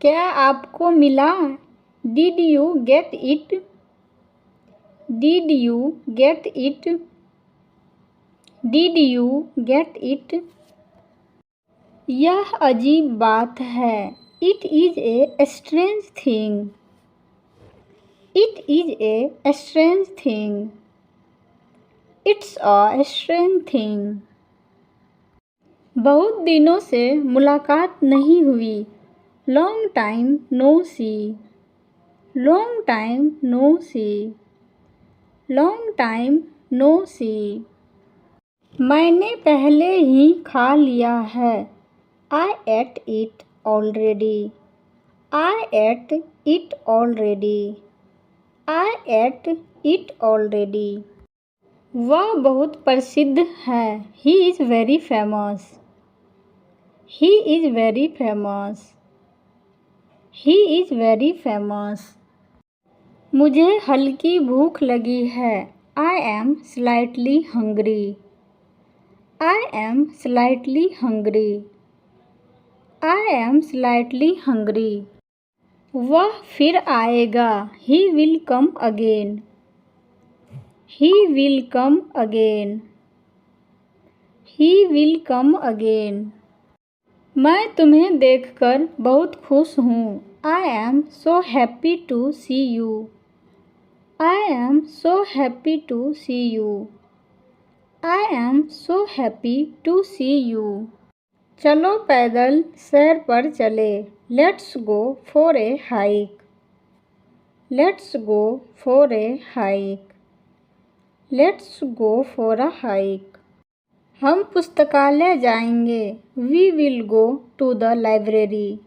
क्या आपको मिला? Did you get it? Did you get it? Did you get it? यह अजीब बात है। It is a strange thing. It is a strange thing. It's a strange thing. बहुत दिनों से मुलाकात नहीं हुई। Long time no see. Long time no see. Long time no see. मैंने पहले ही खा लिया है। I ate it already. I ate it already. I ate it already. वह बहुत प्रसिद्ध है। He is very famous. He is very famous. He is very famous. मुझे हल्की भूख लगी है। I am slightly hungry. I am slightly hungry. I am slightly hungry. वह फिर आएगा। He will come again. He will come again. He will come again. मैं तुम्हें देखकर बहुत खुश हूँ। I am so happy to see you. I am so happy to see you. I am so happy to see you. चलो पैदल सैर पर चले। Let's go for a hike. Let's go for a hike. Let's go for a hike. हम पुस्तकालय जाएंगे। We will go to the library.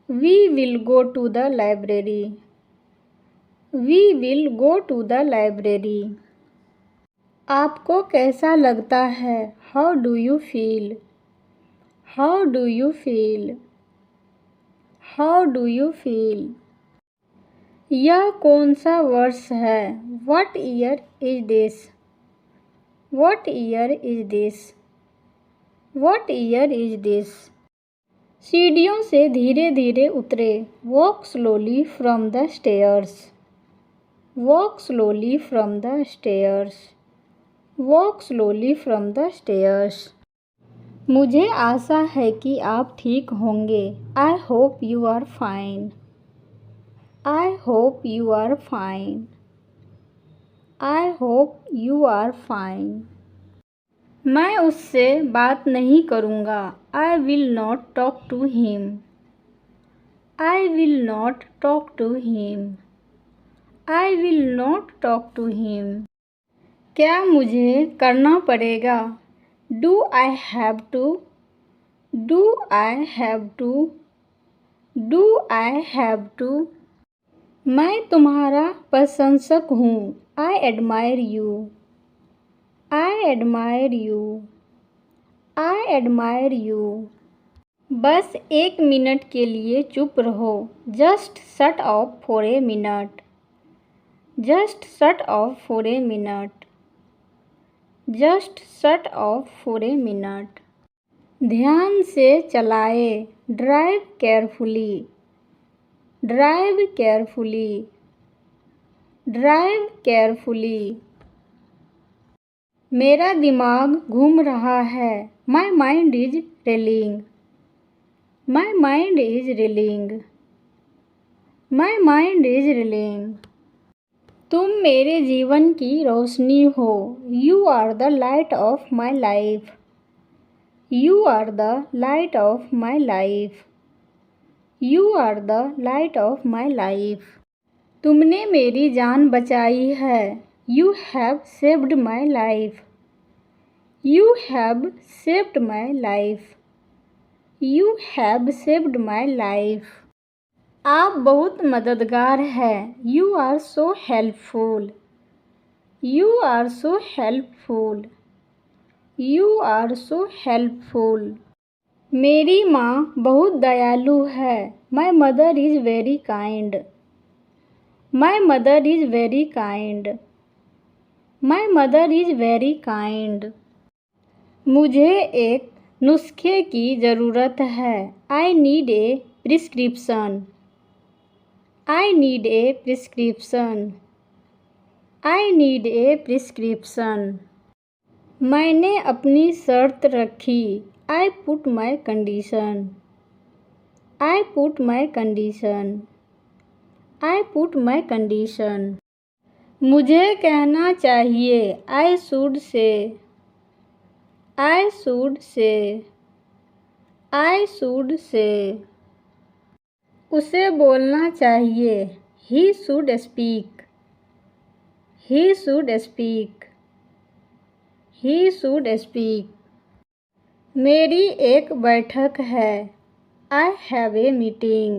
We will go to the library. We will go to the library. आपको कैसा लगता है? How do you feel? How do you feel? How do you feel? यह कौन सा वर्ष है? What year is this? What year is this? What year is this? सीढ़ियों से धीरे धीरे उतरे। Walk slowly from the stairs. Walk slowly from the stairs. Walk slowly from the stairs. मुझे आशा है कि आप ठीक होंगे। I hope you are fine. I hope you are fine. I hope you are fine. मैं उससे बात नहीं करूँगा। I will not talk to him. I will not talk to him. I will not talk to him. क्या मुझे करना पड़ेगा? Do I have to? Do I have to? Do I have to? मैं तुम्हारा प्रशंसक हूँ। I admire you. I admire you. I admire you. बस 1 minute के लिए चुप रहो। Just shut up for a minute. Just shut up for a minute. Just shut up for a minute. ध्यान से चलाए। Drive carefully. Drive carefully. Drive carefully. मेरा दिमाग घूम रहा है। My mind is reeling. My mind is reeling. My mind is reeling. तुम मेरे जीवन की रोशनी हो। You are the light of my life. You are the light of my life. You are the light of my life. तुमने मेरी जान बचाई है। You have saved my life. You have saved my life. You have saved my life. आप बहुत मददगार हैं। You are so helpful. You are so helpful. You are so helpful. मेरी माँ बहुत दयालु है। My mother is very kind. My mother is very kind. My mother is very kind. मुझे एक नुस्खे की ज़रूरत है। I need a prescription. I need a prescription. I need a prescription. मैंने अपनी शर्त रखी. I put my condition. I put my condition. I put my condition. मुझे कहना चाहिए. I should say. I should say. I should say. उसे बोलना चाहिए. He should speak. He should speak. He should speak. मेरी एक बैठक है. I have a meeting.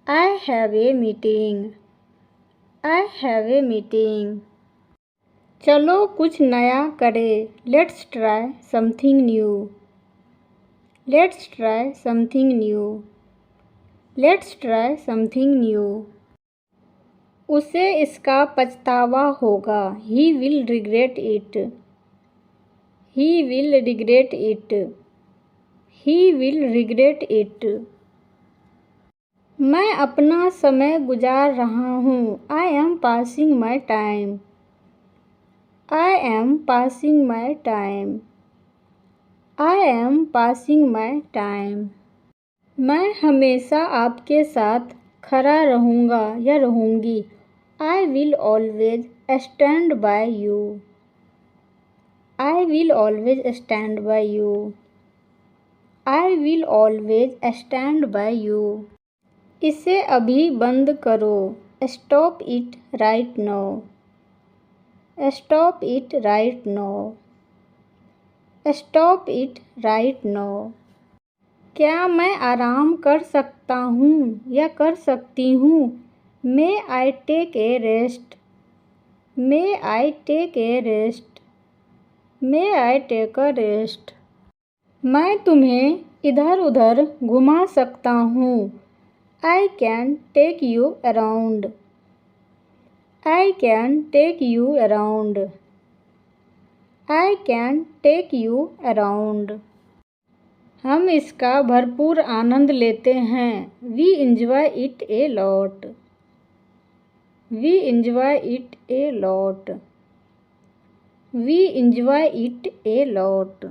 I have a meeting. I have a meeting. चलो कुछ नया करें. Let's try something new. Let's try something new. Let's try something new. उसे इसका पछतावा होगा. He will regret it. He will regret it. He will regret it. मैं अपना समय गुजार रहा हूँ. I am passing my time. I am passing my time. I am passing my time. मैं हमेशा आपके साथ खड़ा रहूँगा या रहूँगी. I will always stand by you. I will always stand by you. I will always stand by you. इसे अभी बंद करो. Stop it right now. Stop it right now. Stop it right now. क्या मैं आराम कर सकता हूँ या कर सकती हूँ. May I take a rest. May I take a rest. May I take a rest. मैं तुम्हें इधर उधर घुमा सकता हूँ. I can take you around. I can take you around. I can take you around. हम इसका भरपूर आनंद लेते हैं. We enjoy it a lot. We enjoy it a lot. We enjoy it a lot.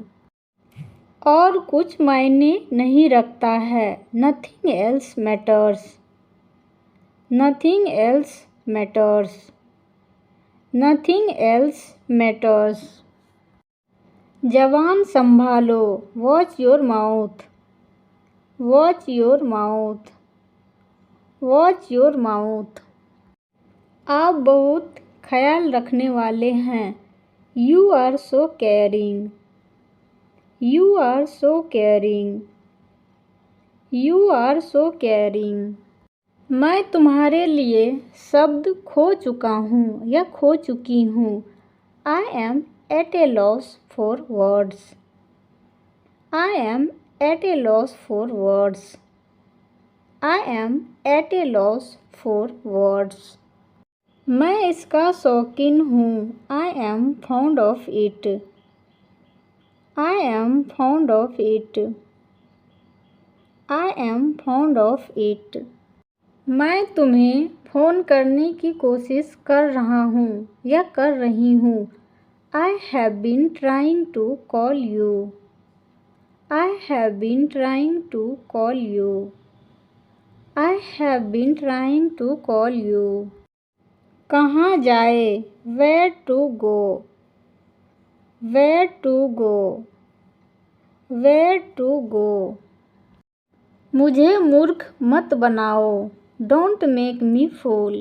और कुछ मायने नहीं रखता है. Nothing else matters. Nothing else matters. Nothing else matters. जबान संभालो. Watch your mouth. Watch your mouth. Watch your mouth. आप बहुत ख्याल रखने वाले हैं. You are so caring. You are so caring. You are so caring. मैं तुम्हारे लिए शब्द खो चुका हूँ या खो चुकी हूँ. I am at a loss for words. I am at a loss for words. I am at a loss for words. मैं इसका शौकीन हूँ. I am fond of it. I am fond of it. I am fond of it. मैं तुम्हें phone करने की कोशिश कर रहा हूँ या कर रही हूँ. I have been trying to call you. I have been trying to call you. I have been trying to call you. कहाँ जाए. Where to go. Where to go. Where to go. मुझे मूर्ख मत बनाओ. Don't make me fool.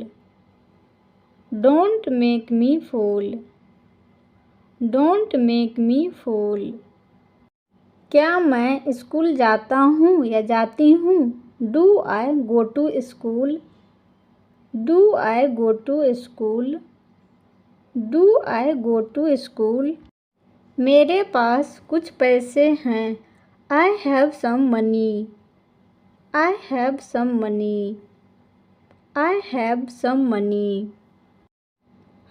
Don't make me fool. Don't make me fool. क्या मैं school जाता हूँ या जाती हूँ. Do I go to school. Do I go to school. Do I go to school. मेरे पास कुछ पैसे हैं. I have some money. I have some money. I have some money.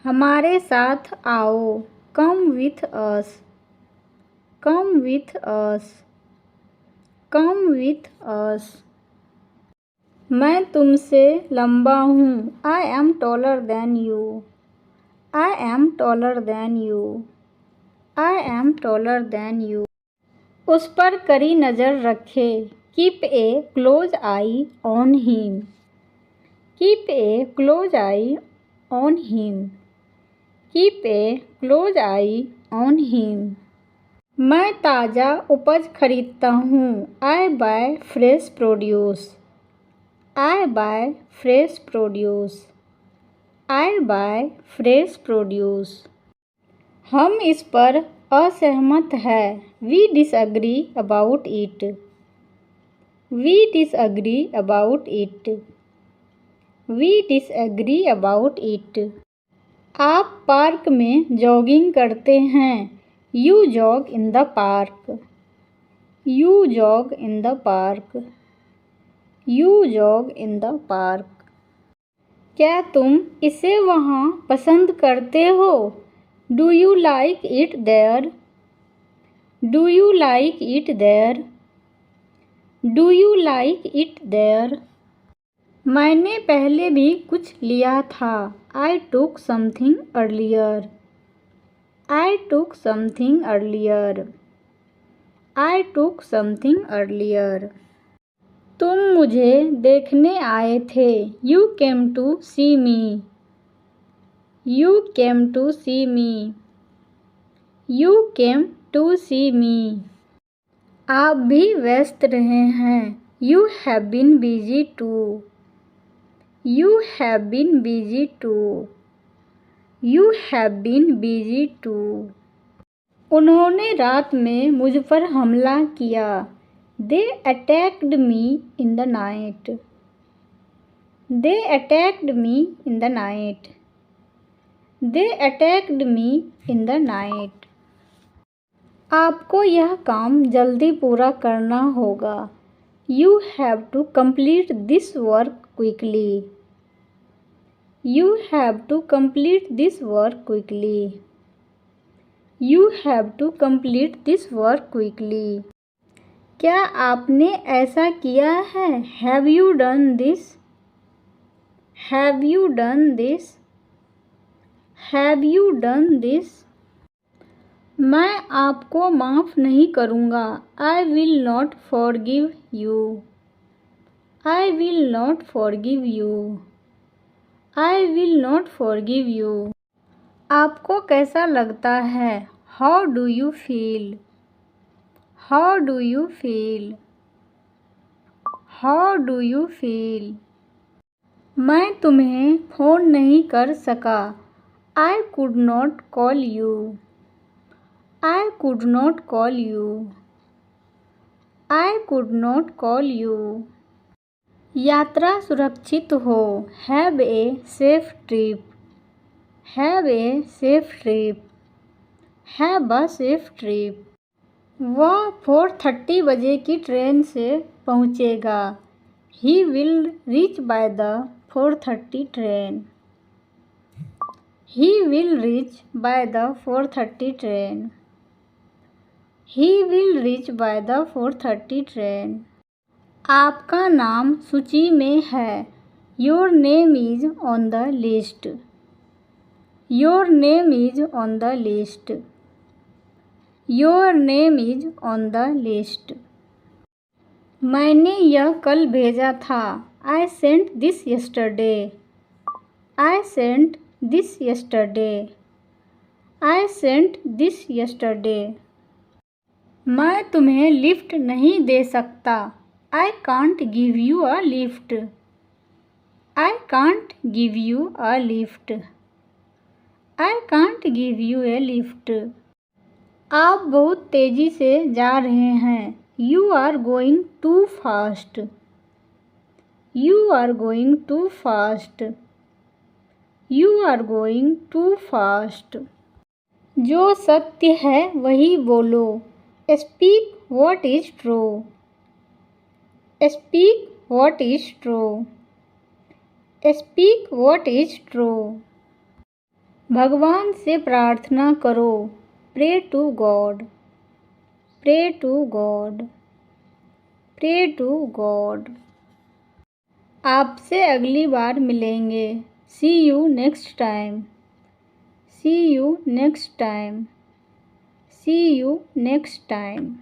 हमारे साथ आओ. Come with us. Come with us. Come with us. मैं तुमसे लंबा हूँ। I am taller than you. I am taller than you. I am taller than you. उस पर कड़ी नज़र रखे। Keep a close eye on him. Keep a close eye on him. Keep a close eye on him. मैं ताज़ा उपज खरीदता हूँ। I buy fresh produce. I buy fresh produce. I buy fresh produce. हम इस पर असहमत हैं। We disagree about it. We disagree about it. We disagree about it. आप पार्क में जॉगिंग करते हैं। You jog in the park. You jog in the park. You jog in the park. क्या तुम इसे वहाँ पसंद करते हो? Do you like it there? Do you like it there? Do you like it there? मैंने पहले भी कुछ लिया था। I took something earlier. I took something earlier. I took something earlier. तुम मुझे देखने आए थे। You came to see me. You came to see me. You came to see me. आप भी व्यस्त रहे हैं। You have been busy too. You have been busy too. You have been busy too. उन्होंने रात में मुझ पर हमला किया। They attacked me in the night. They attacked me in the night. They attacked me in the night. आपको यह काम जल्दी पूरा करना होगा। You have to complete this work quickly. You have to complete this work quickly. You have to complete this work quickly. क्या आपने ऐसा किया है? Have you done this? Have you done this? Have you done this? मैं आपको माफ़ नहीं करूँगा। I will not forgive you. I will not forgive you. I will not forgive you. आपको कैसा लगता है? How do you feel? How do you feel? How do you feel? मैं तुम्हें फ़ोन नहीं कर सका। I could not call you. I could not call you. I could not call you. यात्रा सुरक्षित हो। Have a safe trip. Have a safe trip. Have a safe trip. वह 4:30 बजे की ट्रेन से पहुँचेगा। He will reach by the 4:30 train. He will reach by the 4:30 train. He will reach by the 4:30 train. आपका नाम सूची में है। Your name is on the list. Your name is on the list. Your name is on the list. मैंने यह कल भेजा था। I sent this yesterday. I sent this yesterday. I sent this yesterday. मैं तुम्हें लिफ्ट नहीं दे सकता। I can't give you a lift. I can't give you a lift. I can't give you a lift. आप बहुत तेज़ी से जा रहे हैं। You are going too fast. You are going too fast. You are going too fast. जो सत्य है वही बोलो। Speak what is true. Speak what is true. Speak what is true. भगवान से प्रार्थना करो। Pray to God. Pray to God. Pray to God. आपसे अगली बार मिलेंगे। See you next time. See you next time. See you next time.